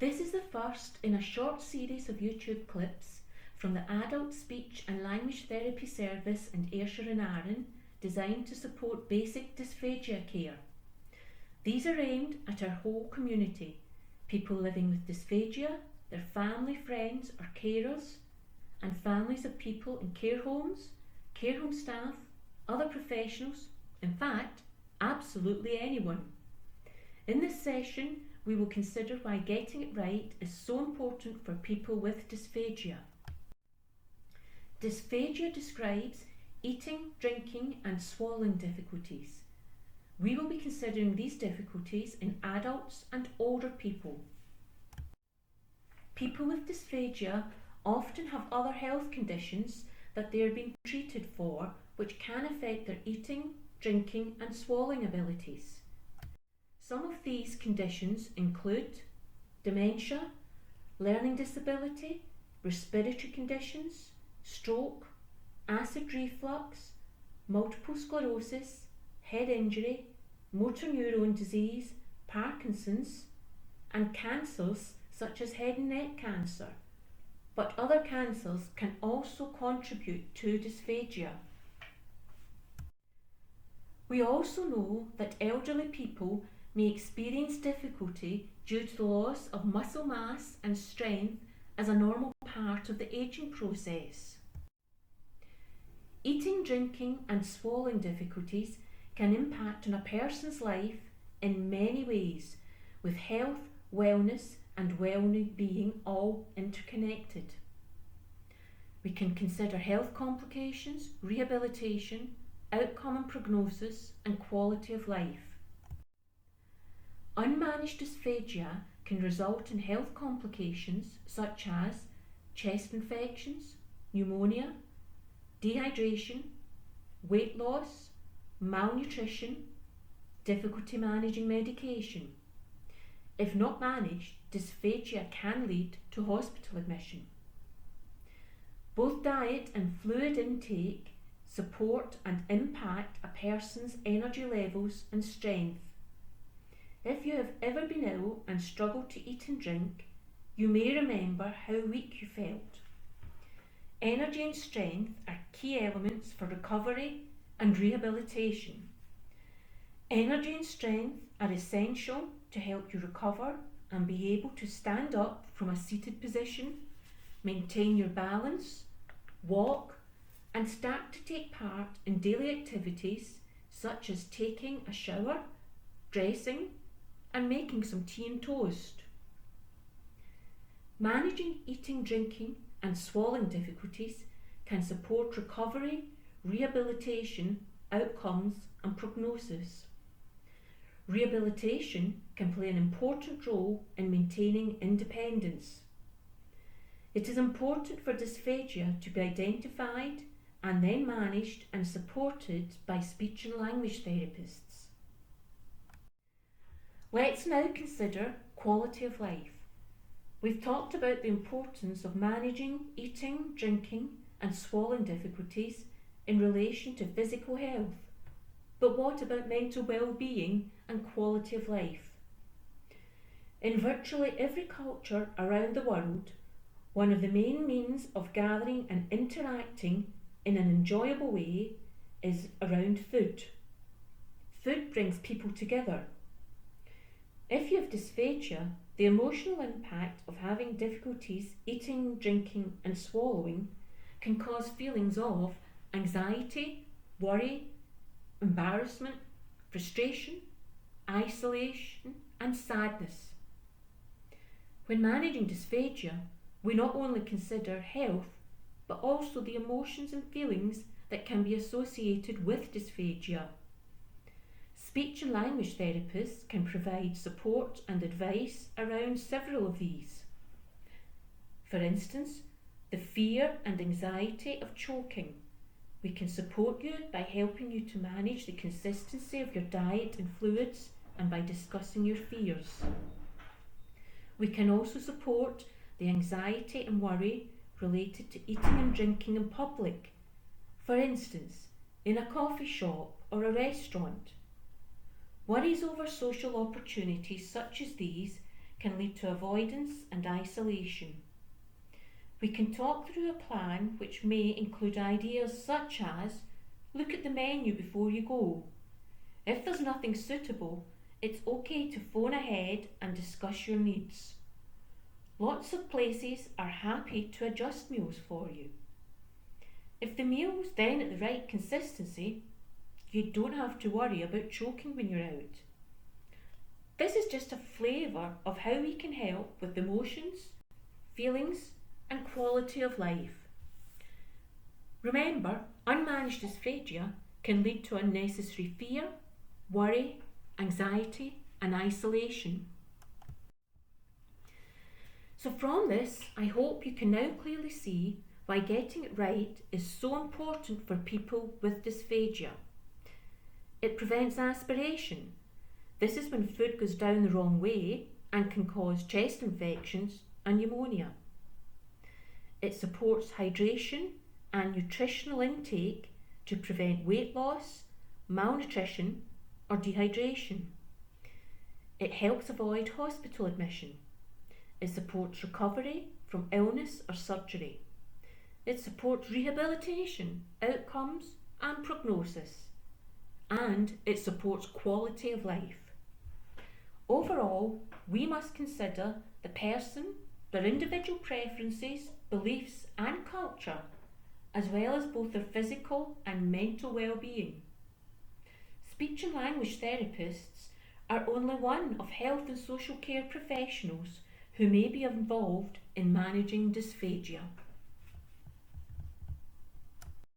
This is the first in a short series of YouTube clips from the Adult Speech and Language Therapy Service in Ayrshire and Arran, designed to support basic dysphagia care. These are aimed at our whole community, people living with dysphagia, their family, friends or carers, and families of people in care home staff, other professionals, in fact, absolutely anyone. In this session, we will consider why getting it right is so important for people with dysphagia. Dysphagia describes eating, drinking and swallowing difficulties. We will be considering these difficulties in adults and older people. People with dysphagia often have other health conditions that they are being treated for, which can affect their eating, drinking and swallowing abilities. Some of these conditions include dementia, learning disability, respiratory conditions, stroke, acid reflux, multiple sclerosis, head injury, motor neuron disease, Parkinson's, and cancers such as head and neck cancer. But other cancers can also contribute to dysphagia. We also know that elderly people may experience difficulty due to the loss of muscle mass and strength as a normal part of the aging process. Eating, drinking and swallowing difficulties can impact on a person's life in many ways, with health, wellness and well-being all interconnected. We can consider health complications, rehabilitation, outcome and prognosis and quality of life. Unmanaged dysphagia can result in health complications such as chest infections, pneumonia, dehydration, weight loss, malnutrition, difficulty managing medication. If not managed, dysphagia can lead to hospital admission. Both diet and fluid intake support and impact a person's energy levels and strength. If you have ever been ill and struggled to eat and drink, you may remember how weak you felt. Energy and strength are key elements for recovery and rehabilitation. Energy and strength are essential to help you recover and be able to stand up from a seated position, maintain your balance, walk, and start to take part in daily activities such as taking a shower, dressing, and making some tea and toast. Managing eating, drinking, and swallowing difficulties can support recovery, rehabilitation, outcomes, and prognosis. Rehabilitation can play an important role in maintaining independence. It is important for dysphagia to be identified and then managed and supported by speech and language therapists. Let's now consider quality of life. We've talked about the importance of managing eating, drinking and swallowing difficulties in relation to physical health. But what about mental well-being and quality of life? In virtually every culture around the world, one of the main means of gathering and interacting in an enjoyable way is around food. Food brings people together. If you have dysphagia, the emotional impact of having difficulties eating, drinking and swallowing can cause feelings of anxiety, worry, embarrassment, frustration, isolation and sadness. When managing dysphagia, we not only consider health but also the emotions and feelings that can be associated with dysphagia. Speech and language therapists can provide support and advice around several of these. For instance, the fear and anxiety of choking. We can support you by helping you to manage the consistency of your diet and fluids and by discussing your fears. We can also support the anxiety and worry related to eating and drinking in public. For instance, in a coffee shop or a restaurant. Worries over social opportunities such as these can lead to avoidance and isolation. We can talk through a plan which may include ideas such as look at the menu before you go. If there's nothing suitable, it's okay to phone ahead and discuss your needs. Lots of places are happy to adjust meals for you. If the meal's then at the right consistency, you don't have to worry about choking when you're out. This is just a flavour of how we can help with emotions, feelings, and quality of life. Remember, unmanaged dysphagia can lead to unnecessary fear, worry, anxiety, and isolation. So from this, I hope you can now clearly see why getting it right is so important for people with dysphagia. It prevents aspiration. This is when food goes down the wrong way and can cause chest infections and pneumonia. It supports hydration and nutritional intake to prevent weight loss, malnutrition, or dehydration. It helps avoid hospital admission. It supports recovery from illness or surgery. It supports rehabilitation, outcomes, and prognosis. And it supports quality of life. Overall, we must consider the person, their individual preferences, beliefs, and culture, as well as both their physical and mental well-being. Speech and language therapists are only one of health and social care professionals who may be involved in managing dysphagia.